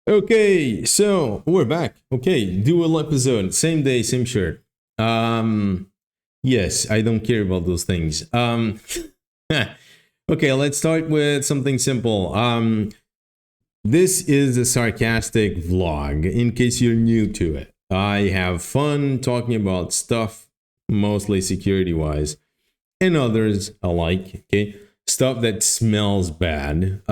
Okay, so we're back. Okay, dual episode, same day, same shirt. Yes, I don't care about those things. Okay, let's start with something simple. This is a sarcastic vlog. In case you're new to it, I have fun talking about stuff, mostly security-wise, and others alike. Okay, stuff that smells bad.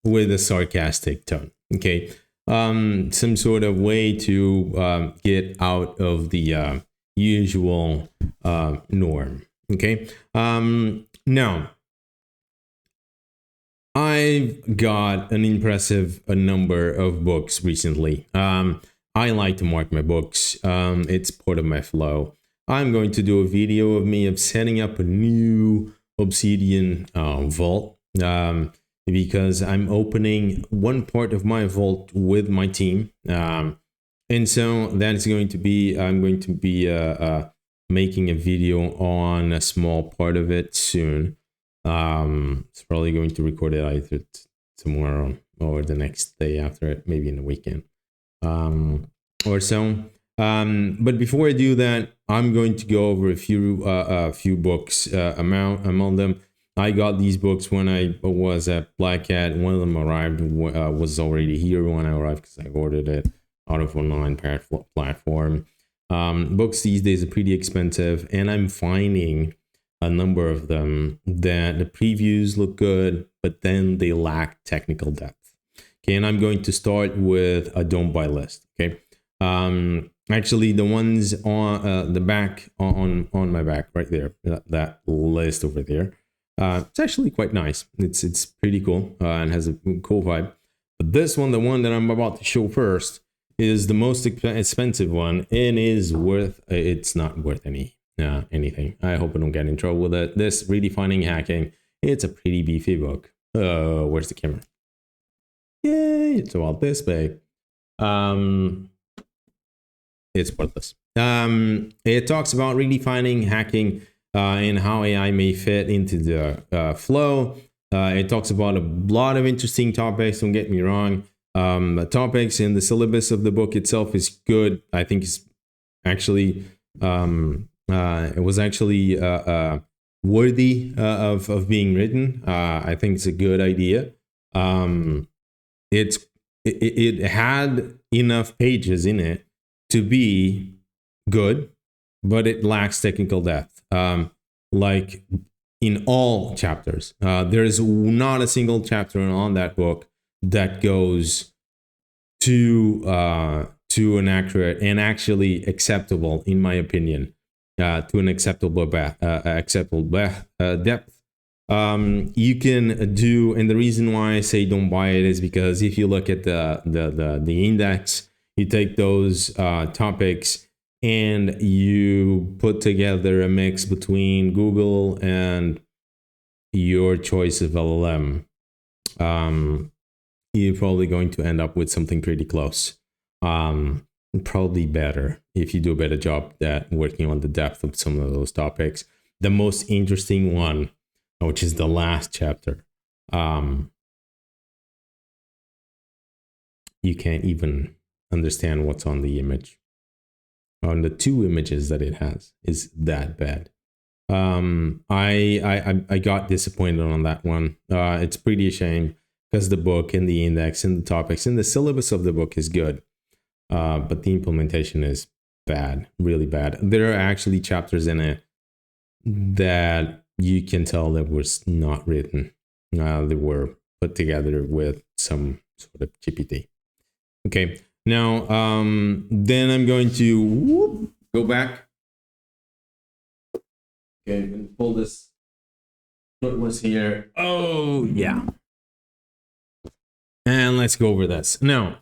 With a sarcastic tone. Okay, some sort of way to get out of the usual norm. Okay, now I've got an impressive number of books recently. I like to mark my books. It's part of my flow. I'm going to do a video of me of setting up a new Obsidian vault. Because I'm opening one part of my vault with my team. And so that's going to be, I'm going to be making a video on a small part of it soon. It's probably going to record it either tomorrow or the next day after it, maybe in the weekend or so. But before I do that, I'm going to go over a few books among them. I got these books when I was at Black Cat. One of them arrived, was already here when I arrived because I ordered it out of online platform. Books these days are pretty expensive, and I'm finding a number of them that the previews look good, but then they lack technical depth. Okay, and I'm going to start with a don't buy list. Okay, actually, the ones on the back on my back right there, that list over there. It's actually quite nice. It's pretty cool and has a cool vibe. But this one, the one that I'm about to show first, is the most expensive one and is worth. It's not worth anything. I hope I don't get in trouble with it. This Redefining Hacking. It's a pretty beefy book. Where's the camera? Yay! It's about this big. It's worthless. It talks about redefining hacking. And how AI may fit into the flow. It talks about a lot of interesting topics, don't get me wrong. The topics in the syllabus of the book itself is good. I think it's actually, it was actually worthy of being written. I think it's a good idea. It had enough pages in it to be good, but it lacks technical depth. Like in all chapters, there is not a single chapter on that book that goes to an accurate and actually acceptable, in my opinion, to an acceptable depth. You can do, and the reason why I say don't buy it is because if you look at the index, you take those topics and you put together a mix between Google and your choice of LLM, you're probably going to end up with something pretty close. Probably better if you do a better job at working on the depth of some of those topics. The most interesting one, which is the last chapter, you can't even understand what's on the image. On the two images that it has is that bad. I got disappointed on that one. It's pretty a shame because the book and the index and the topics and the syllabus of the book is good. But the implementation is bad, really bad. There are actually chapters in it that you can tell that was not written. They were put together with some sort of GPT. Okay. Now, then I'm going to go back. Okay, I'm going to pull this. What was here? Oh, yeah. And let's go over this. Now,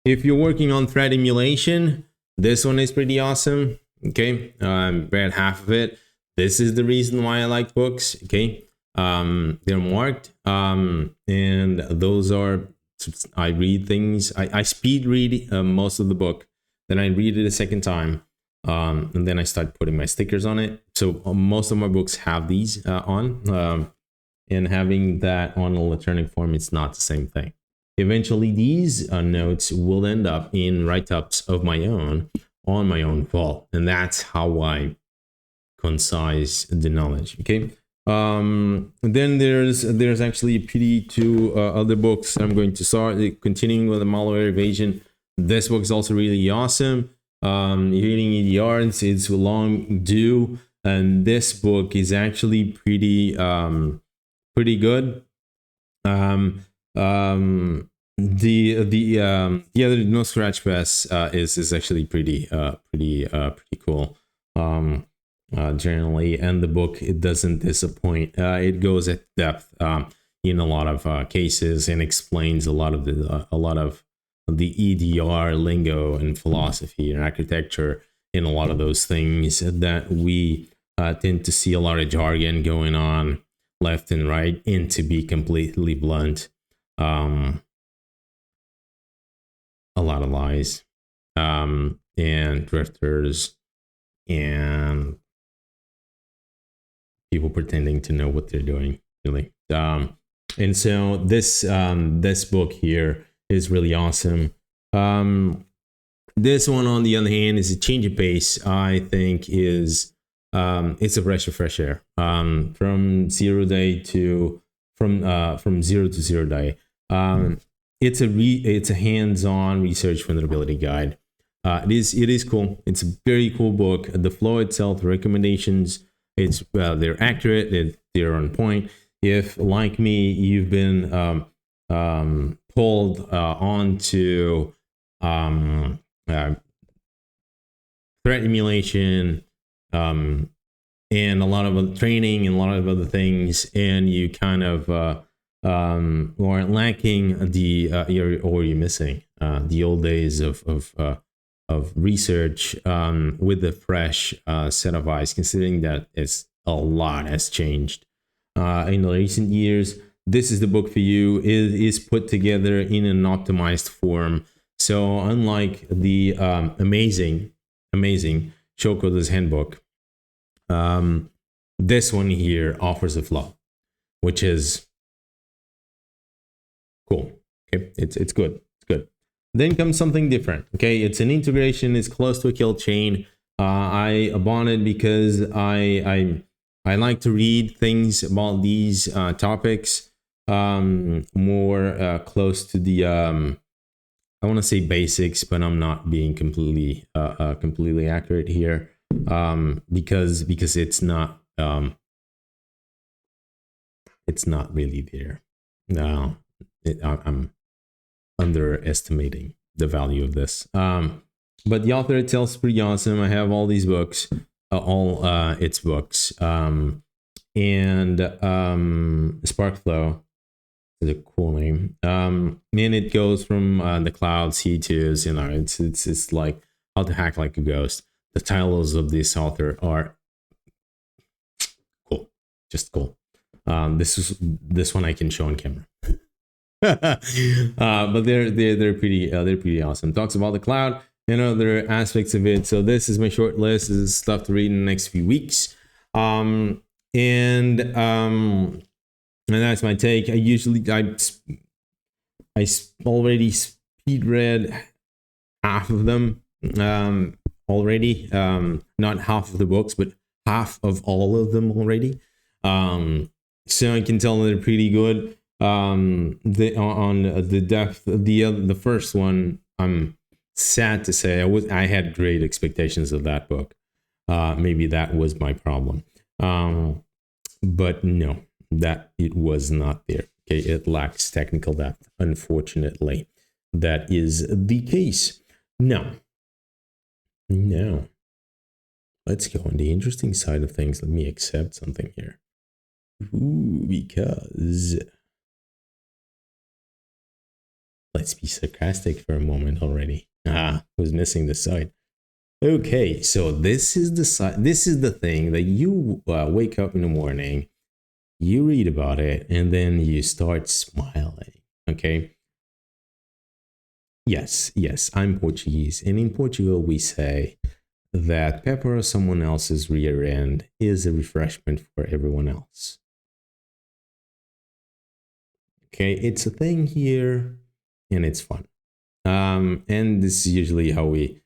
if you're working on threat emulation, this one is pretty awesome. Okay, read half of it. This is the reason why I like books. Okay, they're marked, and those are. I read things. I speed read most of the book. Then I read it a second time, and then I start putting my stickers on it. So most of my books have these on, and having that on electronic form, it's not the same thing. Eventually, these notes will end up in write-ups of my own on my own vault, and that's how I concise the knowledge. Okay. Then there's actually pretty two other books I'm going to start continuing with the malware evasion. This book is also really awesome. Reading EDRs, it's long due, and this book is actually pretty good. The other No Scratch Pass is actually pretty cool. Generally, and the book, it doesn't disappoint. It goes at depth in a lot of cases and explains a lot of the EDR lingo and philosophy and architecture in a lot of those things that we tend to see a lot of jargon going on left and right. And to be completely blunt, a lot of lies and drifters and people pretending to know what they're doing, really. And so this book here is really awesome. This one, on the other hand, is a change of pace. I think is it's a breath of fresh air. From 0 day to from 0 to 0 day. It's a hands-on research vulnerability guide. It is cool. It's a very cool book. The flow itself, the recommendations, it's they're accurate. They're on point. If, like me, you've been pulled onto threat emulation and a lot of training and a lot of other things, and you kind of or lacking the or you're missing the old days of research with a fresh set of eyes, considering that it's a lot has changed in the recent years. This is the book for you. It is put together in an optimized form. So unlike the amazing Showcoder's Handbook, this one here offers a flow, which is cool. Okay, it's good. It's good. Then comes something different. Okay, it's an integration. It's close to a kill chain. I bought it because I like to read things about these topics more close to the I want to say basics, but I'm not being completely accurate here because it's not really there. No, I'm underestimating the value of this. But the author itself is pretty awesome. I have all these books, all its books, and Sparkflow is a cool name. And it goes from the cloud C2s, you know, it's like how to hack like a ghost. The titles of this author are cool, just cool. This one I can show on camera. But they're pretty awesome. Talks about the cloud and other aspects of it. So this is my short list. This is stuff to read in the next few weeks. And that's my take. I already speed read half of them already. Not half of the books, but half of all of them already. So I can tell they're pretty good. On the depth, the first one, I'm sad to say I had great expectations of that book. Maybe that was my problem. But no, that it was not there. Okay, it lacks technical depth. Unfortunately, that is the case. Now, let's go on the interesting side of things. Let me accept something here. Ooh, because let's be sarcastic for a moment already. Was missing the side. Okay, so this is the side. This is the thing that you wake up in the morning, you read about it, and then you start smiling. Okay. Yes, I'm Portuguese, and in Portugal we say that pepper or someone else's rear end is a refreshment for everyone else. Okay, it's a thing here and it's fun. And this is usually how we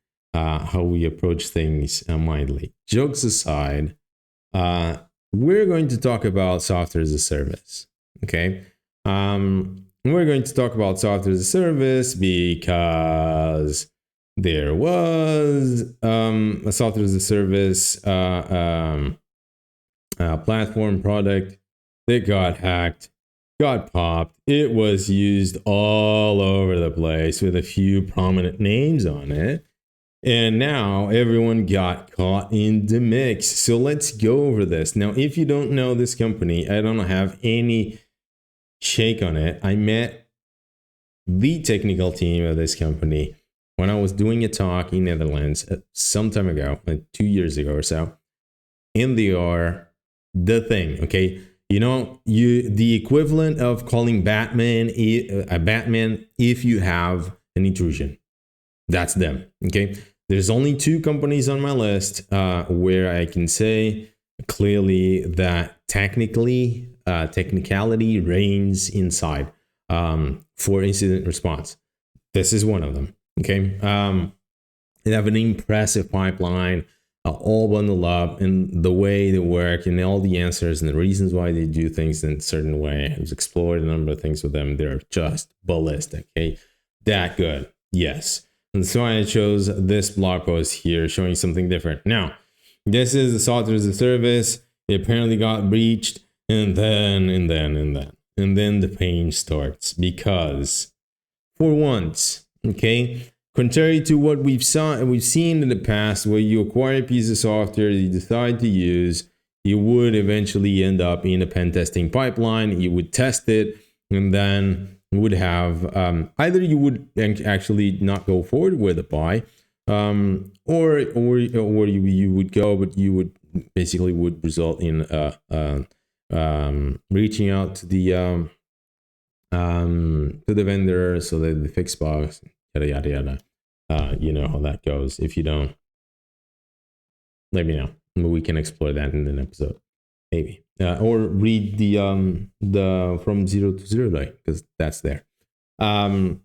approach things mindly. Jokes aside, we're going to talk about software as a service. Okay. We're going to talk about software as a service because there was a software as a service platform product that got hacked, got popped. It was used all over the place with a few prominent names on it. And now everyone got caught in the mix. So let's go over this. Now, if you don't know this company, I don't have any shake on it. I met the technical team of this company when I was doing a talk in Netherlands some time ago, like 2 years ago or so. And they are the thing, okay? You know, the equivalent of calling Batman a Batman if you have an intrusion. That's them, okay? There's only 2 companies on my list where I can say clearly that technicality reigns inside for incident response. This is one of them, okay? They have an impressive pipeline, all bundled up, and the way they work and all the answers and the reasons why they do things in a certain way. I've explored a number of things with them. They're just ballistic, okay? That good, yes. And so I chose this blog post here showing something different. Now, this is the software as a service. It apparently got breached, and then the pain starts because for once, okay, contrary to what we've seen in the past, where you acquire a piece of software you decide to use, you would eventually end up in a pen testing pipeline. You would test it, and then would have either you would actually not go forward with a buy, or you would go, but you would basically would result in reaching out to the vendor so that they fix bugs, yada yada yada. You know how that goes. If you don't, let me know. We can explore that in an episode, maybe. Or read the From Zero to Zero Day, because that's there. I'm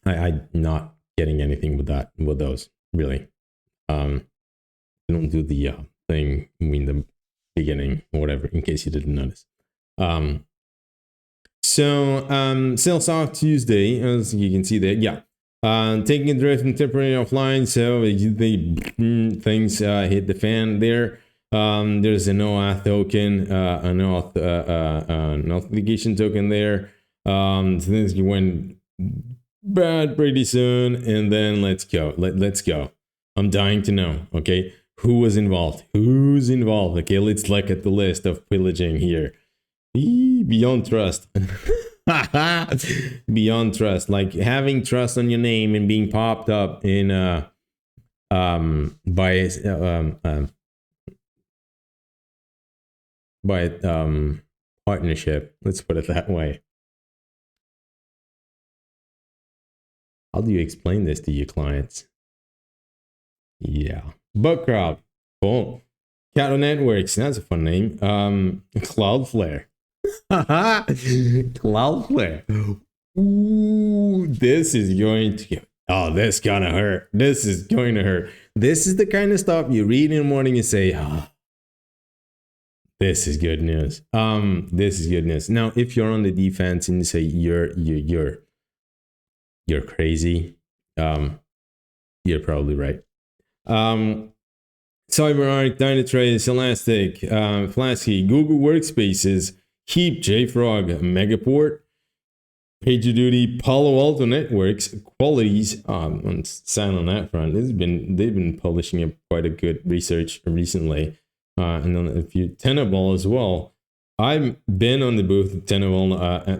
not getting anything with those really. I don't do the thing in the beginning or whatever, in case you didn't notice. Salesforce Tuesday, as you can see there, yeah. Taking a drift and temporary offline, so things hit the fan there. There's an OAuth token, an authentication token there. Things went bad pretty soon, and then let's go. Let's go. I'm dying to know. Okay, who was involved? Who's involved? Okay, let's look at the list of pillaging here. Beyond trust. Beyond trust, like having trust on your name and being popped up in by partnership. Let's put it that way. How do you explain this to your clients? Yeah, Buckcrop. Cool. Cattle Networks. That's a fun name. Cloudflare. Cloudflare. Ooh, this is going to get. Oh, this gonna hurt. This is going to hurt. This is the kind of stuff you read in the morning and say, this is good news. This is good news. Now, if you're on the defense and you say you're crazy, you're probably right. CyberArk, Dynatrace, Elastic, Flasky, Google Workspaces, Keep, JFrog, Megaport, PagerDuty, Palo Alto Networks, Qualities. On sign on that front, they've been publishing quite a good research recently, and then a few Tenable as well. I've been on the booth of Tenable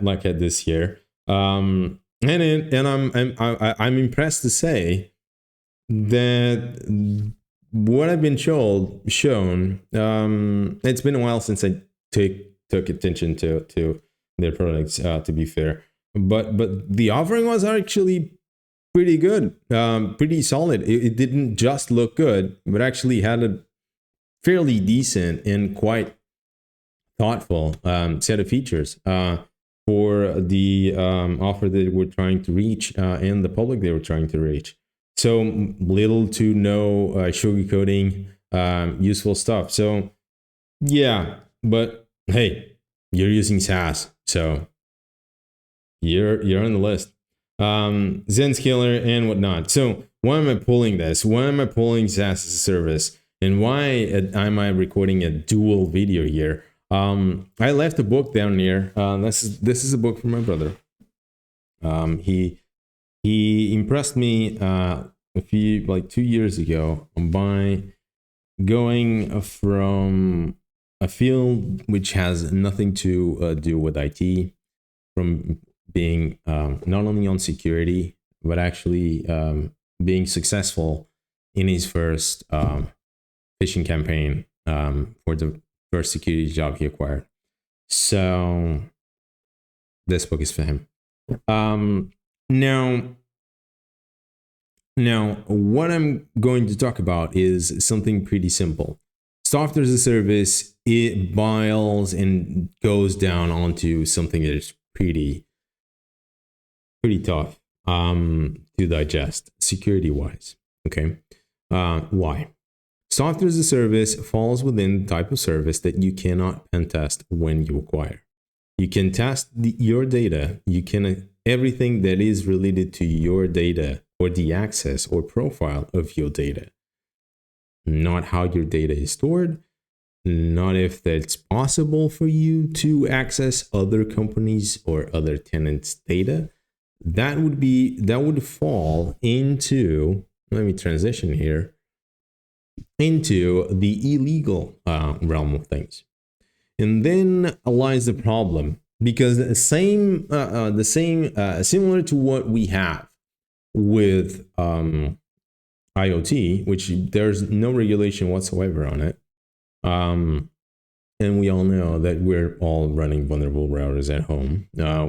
like at this year, and I'm impressed to say that what I've been shown, it's been a while since I took attention to their products, to be fair, but the offering was actually pretty good, pretty solid. It didn't just look good, but actually had a fairly decent and quite thoughtful set of features for for the offer that they were trying to reach and the public they were trying to reach. So little to no sugarcoating, useful stuff. So yeah, but hey, you're using SaaS, so you're on the list. Zenscaler and whatnot. So why am I pulling this? Why am I pulling SaaS as a service? And why am I recording a dual video here? I left a book down here. This is a book from my brother. He impressed me like 2 years ago by going from a field which has nothing to do with IT, from being not only on security but actually being successful in his first phishing campaign for the first security job he acquired. So this book is for him. Now, what I'm going to talk about is something pretty simple. Software as a service, it boils and goes down onto something that is pretty tough to digest security-wise. Okay, why? Software as a service falls within the type of service that you cannot pen test when you acquire. You can test your data. You can everything that is related to your data or the access or profile of your data. Not how your data is stored, not if that's possible for you to access other companies or other tenants' data. That would fall into, let me transition here, into the illegal realm of things. And then lies the problem, because similar to what we have with IoT, which there's no regulation whatsoever on it. And we all know that we're all running vulnerable routers at home.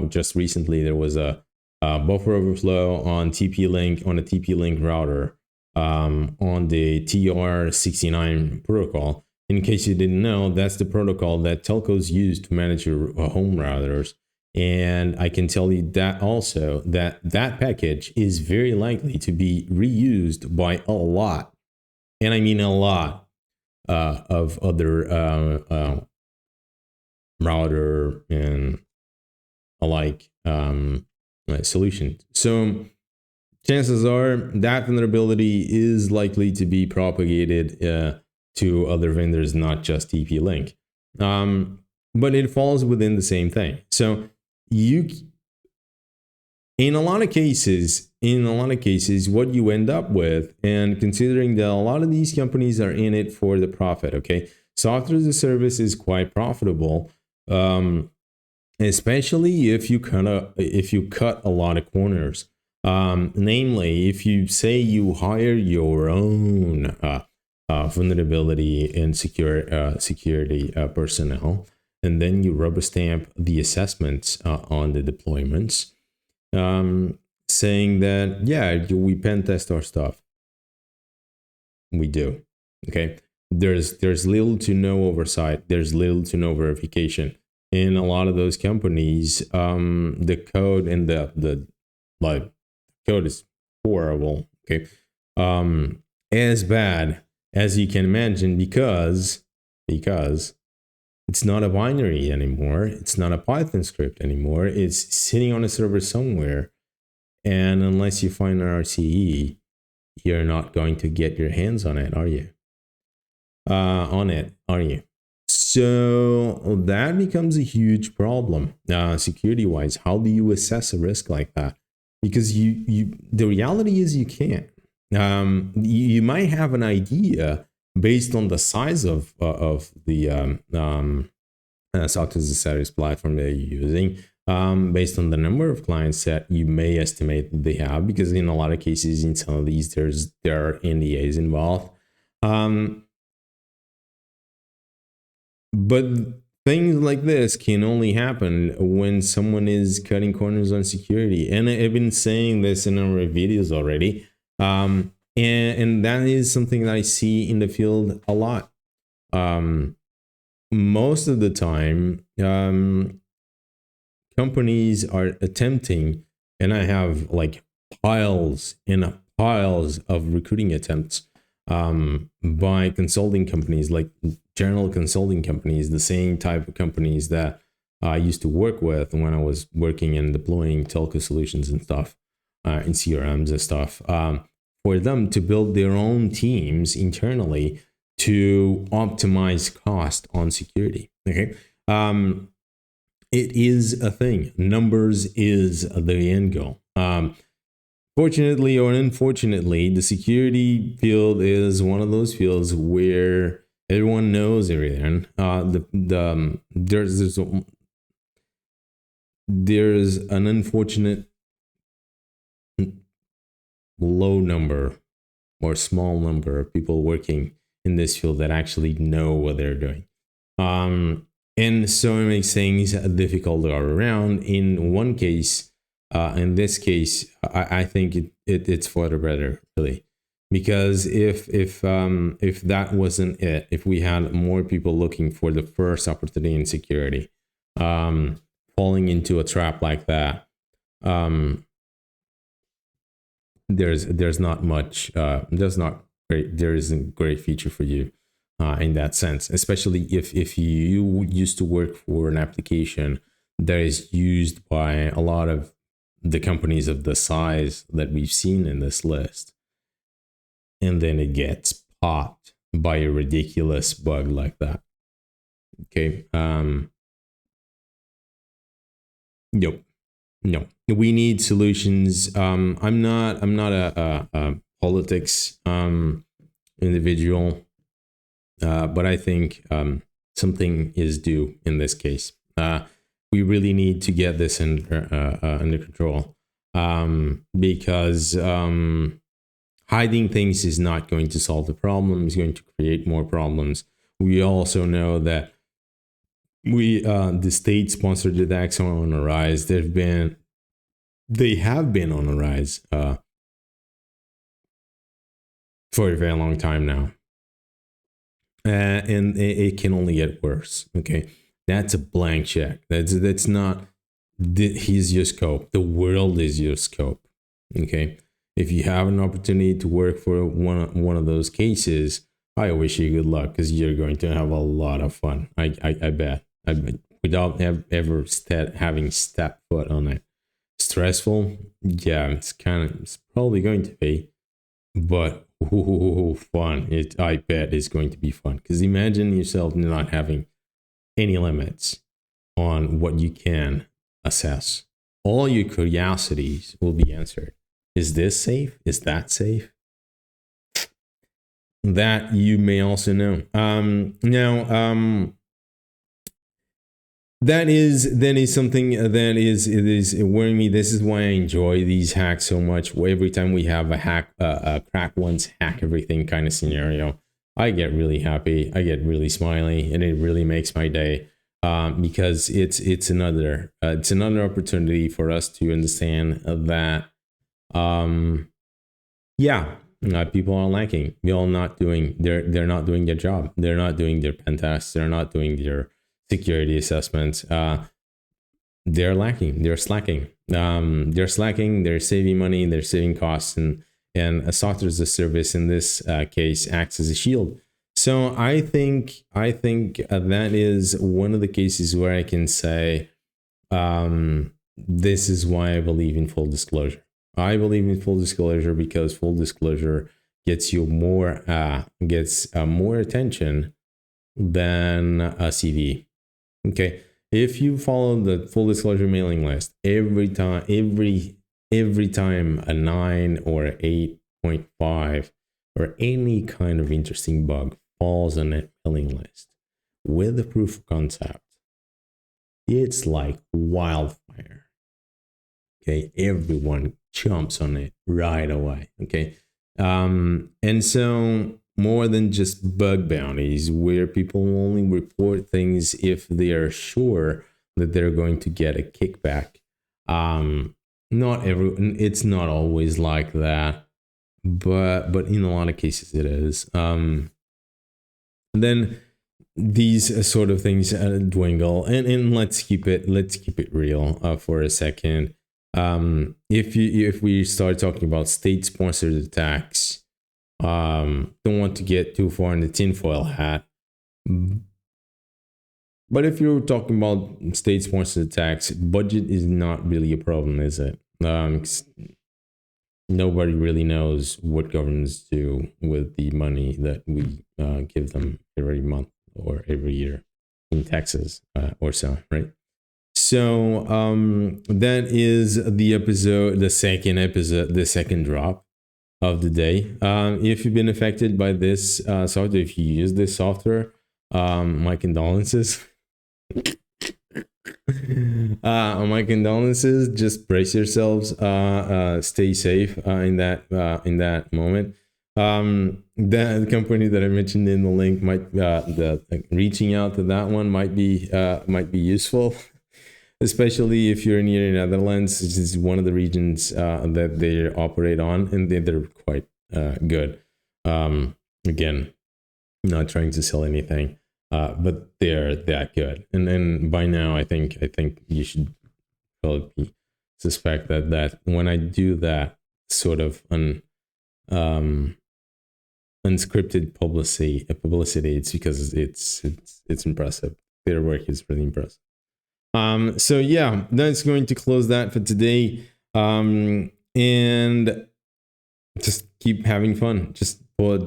Just recently, there was a buffer overflow on TP-Link, on a TP-Link router on the TR69 protocol. In case you didn't know, that's the protocol that telcos use to manage your home routers. And I can tell you that also that package is very likely to be reused by a lot, and I mean a lot, of other router and alike solutions. So chances are that vulnerability is likely to be propagated to other vendors, not just TP-Link. But it falls within the same thing. So in a lot of cases, what you end up with, and considering that a lot of these companies are in it for the profit, okay? Software as a service is quite profitable, especially if you cut a lot of corners. Namely, if you say you hire your own vulnerability and security personnel, and then you rubber stamp the assessments on the deployments, saying that, yeah, we pen test our stuff. We do. Okay. There's little to no oversight. There's little to no verification. In a lot of those companies, the code and the code is horrible. Okay. As bad as you can imagine, because it's not a binary anymore. It's not a Python script anymore. It's sitting on a server somewhere. And unless you find an RCE, you're not going to get your hands on it, are you? So that becomes a huge problem, security-wise. How do you assess a risk like that? Because the reality is you can't. You might have an idea based on the size of the software as a service platform that you're using, based on the number of clients that you may estimate that they have, because in a lot of cases, in some of these, there are NDAs involved. But things like this can only happen when someone is cutting corners on security. And I've been saying this in our videos already. And that is something that I see in the field a lot. Most of the time, companies are attempting, and I have like piles and piles of recruiting attempts by consulting companies, like general consulting companies, the same type of companies that I used to work with when I was working and deploying telco solutions and stuff, in CRMs and stuff, for them to build their own teams internally to optimize cost on security. Okay. It is a thing. Numbers is the end goal. Fortunately or unfortunately, the security field is one of those fields where everyone knows everything. There's an unfortunate low number or small number of people working in this field that actually know what they're doing. And so it makes things difficult to go around. In one case, in this case, I think it's for the better, really, because if that wasn't it, if we had more people looking for the first opportunity in security, falling into a trap like that, there's not much. There isn't great future for you. In that sense, especially if you used to work for an application that is used by a lot of the companies of the size that we've seen in this list, and then it gets popped by a ridiculous bug like that. Okay. Nope. No, we need solutions. I'm not a politics individual. But I think something is due in this case. We really need to get this under control, because hiding things is not going to solve the problem. It's going to create more problems. We also know that the state-sponsored attacks are on the rise. They have been on the rise for a very long time now. And it can only get worse. Okay, that's a blank check. That's not. He's your scope. The world is your scope. Okay, if you have an opportunity to work for one of those cases, I wish you good luck, because you're going to have a lot of fun. I bet. Without ever having stepped foot on it. Stressful, yeah. It's probably going to be, but. Ooh, fun. I bet it's going to be fun, because imagine yourself not having any limits on what you can assess. All your curiosities will be answered. Is this safe? Is that safe? That you may also know. That is something that is worrying me. This is why I enjoy these hacks so much. Every time we have a crack once, hack everything kind of scenario, I get really happy. I get really smiley, and it really makes my day, because it's another opportunity for us to understand that people are lacking. They're not doing their job. They're not doing their pen tests. They're not doing their security assessments. They're lacking. They're slacking. They're saving money. They're saving costs, and a software as a service in this case acts as a shield. So I think that is one of the cases where I can say, this is why I believe in full disclosure. I believe in full disclosure because full disclosure gets you more attention than a CV. Okay, if you follow the full disclosure mailing list, every time a 9 or 8.5 or any kind of interesting bug falls on that mailing list with a proof of concept, it's like wildfire. Okay, everyone jumps on it right away. Okay, and so more than just bug bounties, where people only report things if they are sure that they're going to get a kickback. It's not always like that, but in a lot of cases it is. Then these sort of things dwindle, and let's keep it real for a second. If we start talking about state sponsored attacks, don't want to get too far in the tinfoil hat, but if you're talking about state sponsored attacks, budget is not really a problem, is it? Nobody really knows what governments do with the money that we give them every month or every year in taxes or so, right? So that is the episode, the second drop of the day. If you've been affected by this software, if you use this software, my condolences. My condolences. Just brace yourselves. Stay safe in that moment. The company that I mentioned in the link might reaching out to that one might be useful, especially if you're near Netherlands. This is one of the regions that they operate on, and they're quite good. Again, not trying to sell anything. But they're that good, and then by now I think you should probably suspect that when I do that sort of unscripted publicity, it's because it's impressive. Their work is really impressive. So yeah, that's going to close that for today. And just keep having fun. Just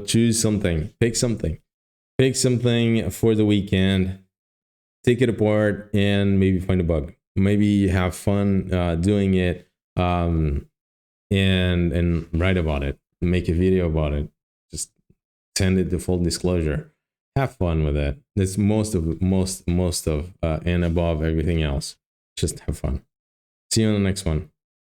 choose something, pick something for the weekend, take it apart, and maybe find a bug. Maybe have fun doing it, and write about it. Make a video about it. Just send it to full disclosure. Have fun with it. That's most of and above everything else. Just have fun. See you on the next one.